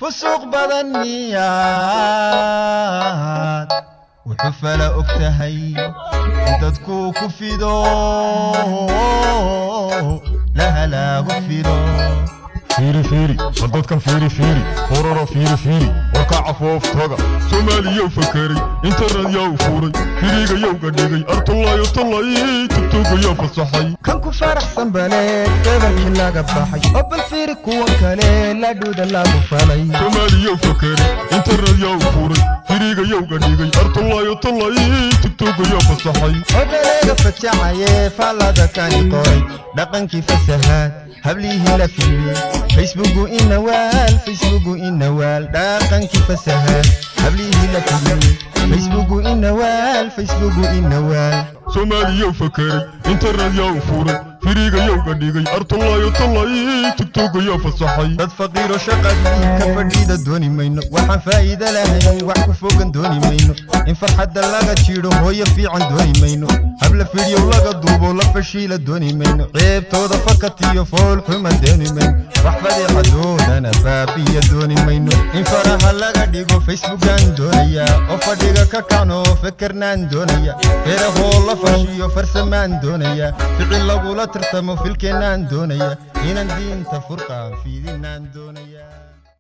فسوق بدنيات وحفلة أكتهي dadku ku fido la halaagu fido فيري صدقك فيري قرر فيري وقع فوفتها سومالي فكري انترنت يا فوري فيريغا يا غديغي ارتلاي تتوغ يا فصحي كان ku faraxsan bale gabalkii laga baxay obal fiiri kuwa kale la dhuuda lagu falay سومالي فكري انترنت يا فوري فيريغا يا غديغي ارتلاي تتوغ يا فصحي odalega fajacaye falada kani qoray dhaqankii fasahaad hablihi la fiiri Facebook inawal dhaqankii fasahaad hablihi la fiiri Facebook inawal سومالي فكري انترنت يا فوري فيريغا يا غديغي ارتلاي تتوغ يا فصحي dad faqiiro shaqadii ka fadhida dooni mayno waxaan faa'iido lahayn wax ku fogan dooni mayno in farxadda laga jiro hooyo fiican dooni mayno habla fiidiyo laga duubo la fashiila dooni mayno ceebtooda fakatiyo fool xuma dooni mayno wax fadiixadoodana baabiya dooni mayno in faraha laga dhigo facebookan doonaya oo fadhiga ka kacno fikirnaan doonaya feerahoo la fashiyo farsamaan doonaya ficil lagula tartamo filkeenaan doonaya inaan diinta furqaan fiidinaan doonaya